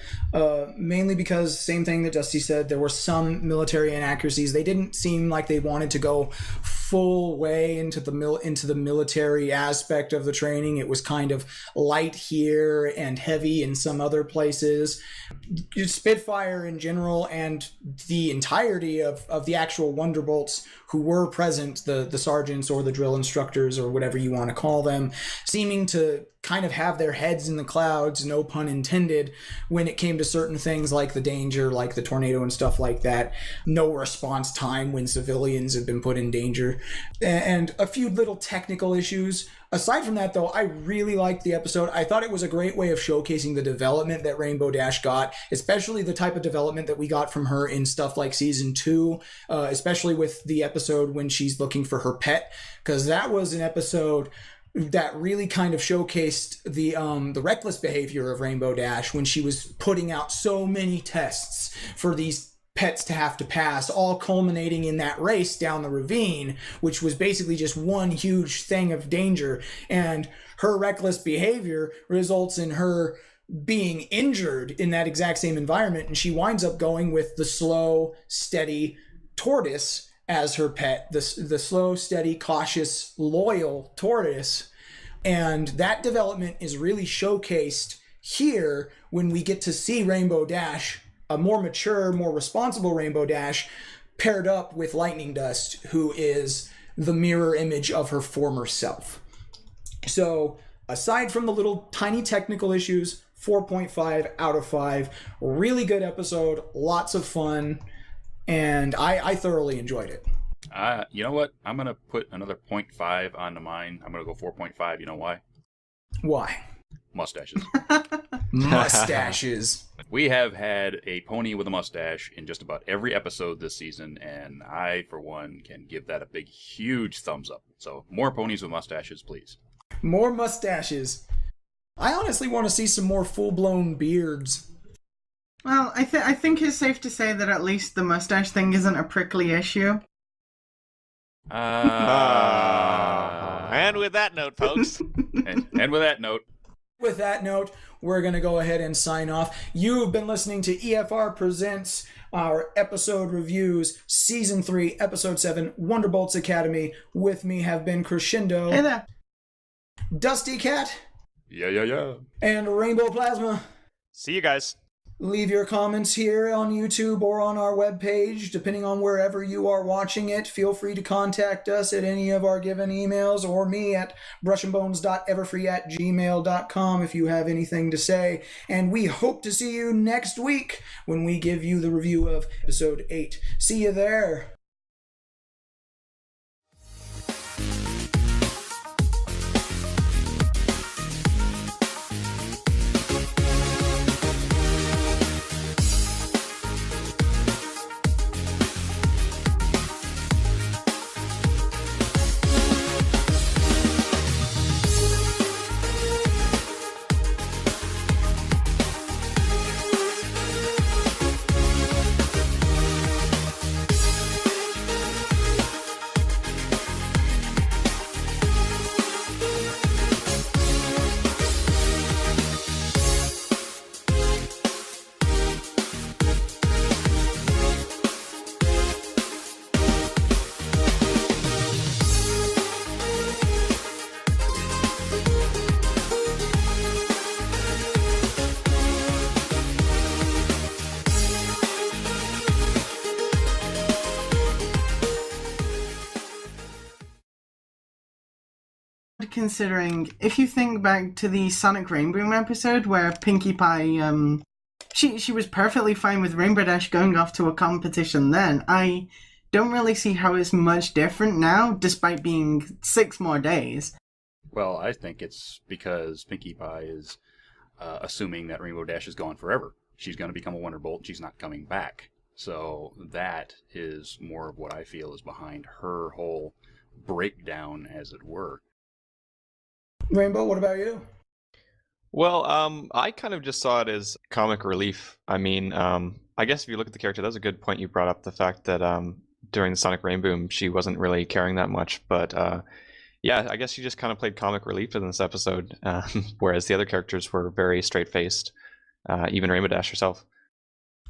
mainly because, same thing that Dusty said, there were some military inaccuracies. They didn't seem like they wanted to go full way into the military aspect of the training. It was kind of light here and heavy in some other places. Spitfire in general and the entirety of the actual Wonderbolts who were present, the sergeants or the drill instructors or whatever you want to call them, seeming to kind of have their heads in the clouds, no pun intended, when it came to certain things like the danger, like the tornado and stuff like that. No response time when civilians have been put in danger, and a few little technical issues. Aside from that, though, I really liked the episode. I thought it was a great way of showcasing the development that Rainbow Dash got, especially the type of development that we got from her in stuff like Season 2, especially with the episode when she's looking for her pet, because that was an episode that really kind of showcased the reckless behavior of Rainbow Dash when she was putting out so many tests for these pets to have to pass, all culminating in that race down the ravine, which was basically just one huge thing of danger. And her reckless behavior results in her being injured in that exact same environment, and she winds up going with the slow, steady tortoise as her pet, the slow, steady, cautious, loyal tortoise. And that development is really showcased here when we get to see Rainbow Dash, a more mature, more responsible Rainbow Dash, paired up with Lightning Dust, who is the mirror image of her former self. So aside from the little tiny technical issues, 4.5 out of 5. Really good episode, lots of fun, and I thoroughly enjoyed it. You know what? I'm going to put another 0.5 onto mine. I'm going to go 4.5. You know why? Why? Mustaches. Mustaches. We have had a pony with a mustache in just about every episode this season, and I, for one, can give that a big, huge thumbs up. So, more ponies with mustaches, please. More mustaches. I honestly want to see some more full-blown beards. Well, I think it's safe to say that at least the mustache thing isn't a prickly issue. And with that note, folks. and with that note. With that note, we're going to go ahead and sign off. You've been listening to EFR Presents, our episode reviews, Season 3, Episode 7, Wonderbolt's Academy. With me have been Crescendo. Hey there. Dusty Cat. Yeah. And Rainbow Plasma. See you guys. Leave your comments here on YouTube or on our webpage, depending on wherever you are watching it. Feel free to contact us at any of our given emails or me at brushandbones.everfree@gmail.com if you have anything to say. And we hope to see you next week when we give you the review of Episode 8. See you there. Considering, if you think back to the Sonic Rainboom episode where Pinkie Pie, she was perfectly fine with Rainbow Dash going off to a competition then. I don't really see how it's much different now, despite being 6 more days. Well, I think it's because Pinkie Pie is assuming that Rainbow Dash is gone forever. She's going to become a Wonderbolt, and she's not coming back. So that is more of what I feel is behind her whole breakdown, as it were. Rainbow, what about you? Well, I kind of just saw it as comic relief. I mean, I guess if you look at the character, that's a good point you brought up, the fact that during the Sonic Rainboom, she wasn't really caring that much. But yeah, I guess she just kind of played comic relief in this episode, whereas the other characters were very straight-faced, even Rainbow Dash herself.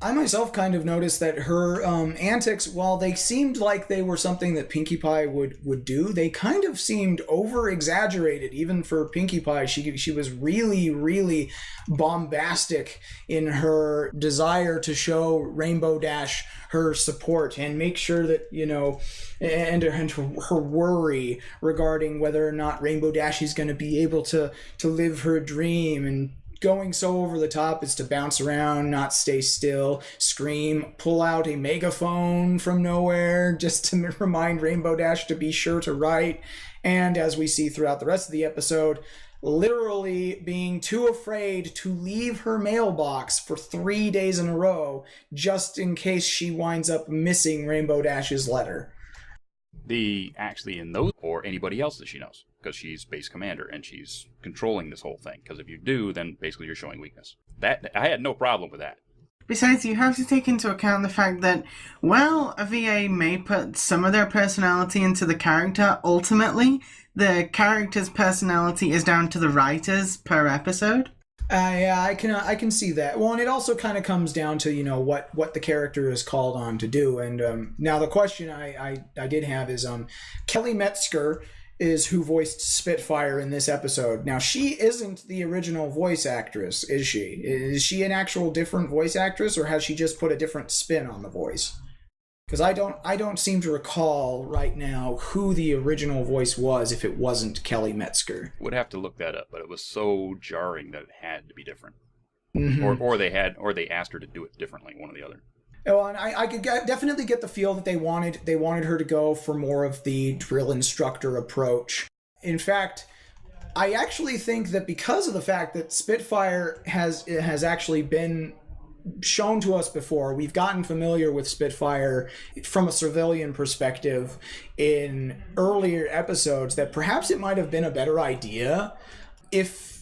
I myself kind of noticed that her antics, while they seemed like they were something that Pinkie Pie would do, they kind of seemed over-exaggerated. Even for Pinkie Pie, she was really, really bombastic in her desire to show Rainbow Dash her support and make sure that, you know, and her worry regarding whether or not Rainbow Dash is going to be able to live her dream, and going so over the top as to bounce around, not stay still, scream, pull out a megaphone from nowhere just to remind Rainbow Dash to be sure to write. And as we see throughout the rest of the episode, literally being too afraid to leave her mailbox for 3 days in a row just in case she winds up missing Rainbow Dash's letter. Actually in those, or anybody else that she knows, because she's base commander and she's controlling this whole thing. Because if you do, then basically you're showing weakness. That I had no problem with that. Besides, you have to take into account the fact that, while a VA may put some of their personality into the character, ultimately, the character's personality is down to the writers per episode. Yeah, I can see that. Well, and it also kind of comes down to, you know, what the character is called on to do. And now the question I did have is, Kelly Metzger is who voiced Spitfire in this episode. Now, she isn't the original voice actress, is she? Is she an actual different voice actress, or has she just put a different spin on the voice? Because I don't seem to recall right now who the original voice was if it wasn't Kelly Metzger. Would have to look that up, but it was so jarring that it had to be different. Mm-hmm. Or they asked her to do it differently, one or the other. Oh, and I could definitely get the feel that they wanted her to go for more of the drill instructor approach. In fact, I actually think that because of the fact that Spitfire has actually been shown to us before, we've gotten familiar with Spitfire from a civilian perspective in earlier episodes, that perhaps it might have been a better idea if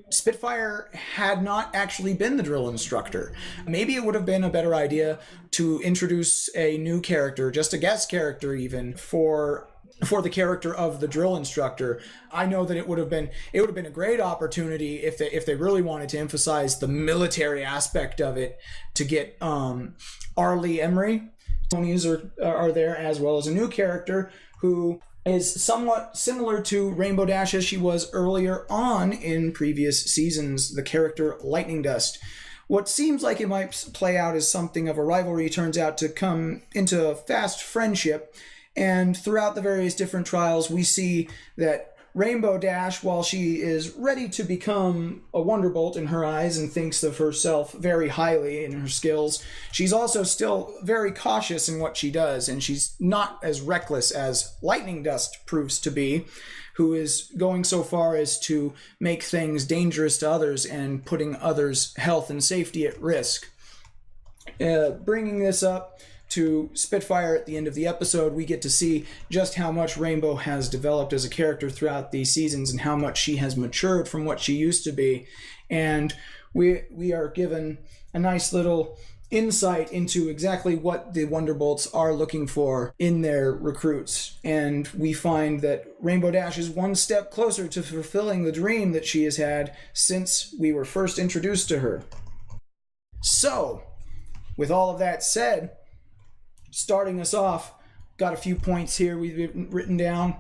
Spitfire had not actually been the drill instructor. Maybe it would have been a better idea to introduce a new character, just a guest character even, for the character of the drill instructor. I know that it would have been a great opportunity if they really wanted to emphasize the military aspect of it, to get Arlie Emery. Tony's are there, as well as a new character who is somewhat similar to Rainbow Dash as she was earlier on in previous seasons, the character Lightning Dust. What seems like it might play out as something of a rivalry turns out to come into a fast friendship, and throughout the various different trials we see that Rainbow Dash, while she is ready to become a Wonderbolt in her eyes and thinks of herself very highly in her skills, she's also still very cautious in what she does, and she's not as reckless as Lightning Dust proves to be, who is going so far as to make things dangerous to others and putting others' health and safety at risk. Bringing this up to Spitfire at the end of the episode, we get to see just how much Rainbow has developed as a character throughout these seasons and how much she has matured from what she used to be. And we are given a nice little insight into exactly what the Wonderbolts are looking for in their recruits. And we find that Rainbow Dash is one step closer to fulfilling the dream that she has had since we were first introduced to her. So, with all of that said, starting us off, got a few points here we've written down.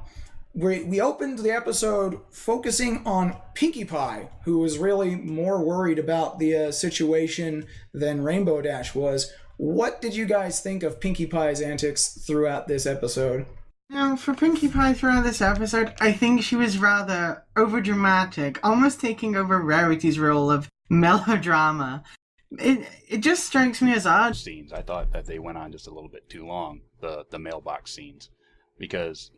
We opened the episode focusing on Pinkie Pie, who was really more worried about the situation than Rainbow Dash was. What did you guys think of Pinkie Pie's antics throughout this episode? Now, for Pinkie Pie throughout this episode, I think she was rather overdramatic, almost taking over Rarity's role of melodrama. It just strikes me as odd. Scenes, I thought that they went on just a little bit too long, the mailbox scenes, because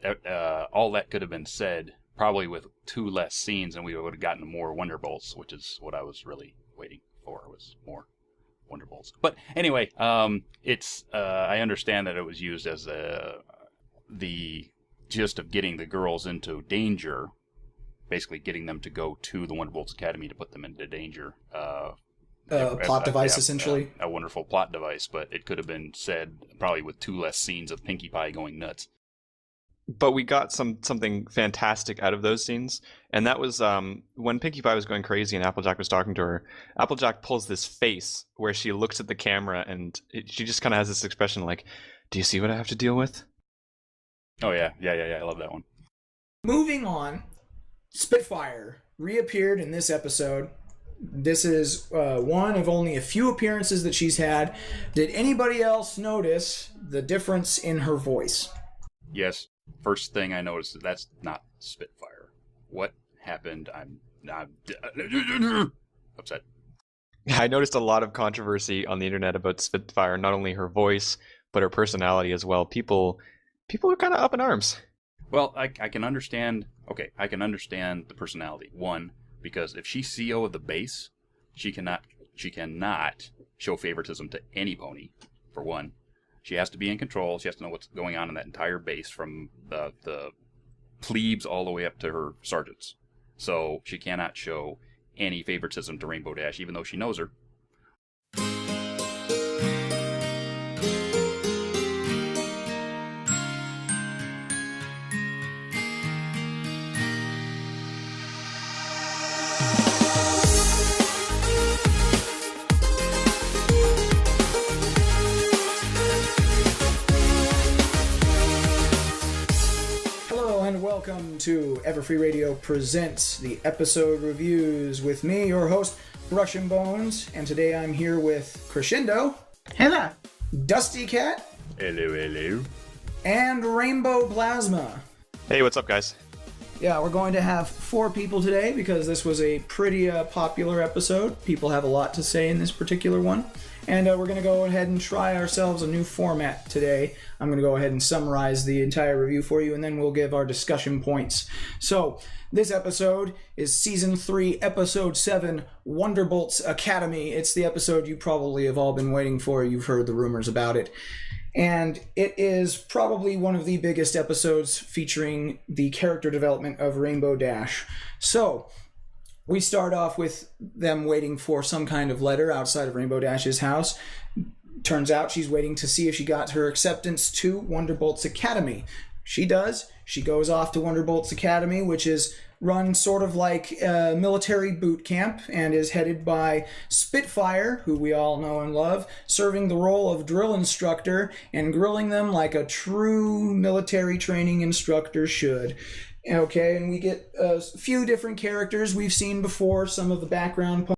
all that could have been said probably with 2 less scenes, and we would have gotten more Wonderbolts, which is what I was really waiting for, was more Wonderbolts. But anyway, it's I understand that it was used as the gist of getting the girls into danger, basically getting them to go to the Wonderbolts Academy to put them into danger. Plot device, essentially. A wonderful plot device, but it could have been said probably with 2 less scenes of Pinkie Pie going nuts. But we got something fantastic out of those scenes, and that was when Pinkie Pie was going crazy and Applejack was talking to her. Applejack pulls this face where she looks at the camera, and she just kind of has this expression like, "Do you see what I have to deal with?" Oh yeah, I love that one. Moving on, Spitfire reappeared in this episode. This is one of only a few appearances that she's had. Did anybody else notice the difference in her voice? Yes. First thing I noticed is that's not Spitfire. What happened? I'm upset. I noticed a lot of controversy on the internet about Spitfire, not only her voice, but her personality as well. People are kind of up in arms. Well, I can understand. Okay, I can understand the personality. One, because if she's CEO of the base, she cannot show favoritism to any pony. For one, she has to be in control. She has to know what's going on in that entire base, from the plebes all the way up to her sergeants. So she cannot show any favoritism to Rainbow Dash, even though she knows her. Welcome to Everfree Radio Presents the episode reviews with me, your host, Russian Bones, and today I'm here with Crescendo. Hello. Dusty Cat. Hello. And Rainbow Plasma. Hey, what's up, guys? Yeah, we're going to have 4 people today because this was a pretty popular episode. People have a lot to say in this particular one. And we're going to go ahead and try ourselves a new format today. I'm going to go ahead and summarize the entire review for you, and then we'll give our discussion points. So, this episode is Season 3, Episode 7, Wonderbolt's Academy. It's the episode you probably have all been waiting for. You've heard the rumors about it. And it is probably one of the biggest episodes featuring the character development of Rainbow Dash. So, we start off with them waiting for some kind of letter outside of Rainbow Dash's house. Turns out she's waiting to see if she got her acceptance to Wonderbolt's Academy. She does. She goes off to Wonderbolt's Academy, which is run sort of like a military boot camp and is headed by Spitfire, who we all know and love, serving the role of drill instructor and grilling them like a true military training instructor should. Okay, and we get a few different characters we've seen before, some of the background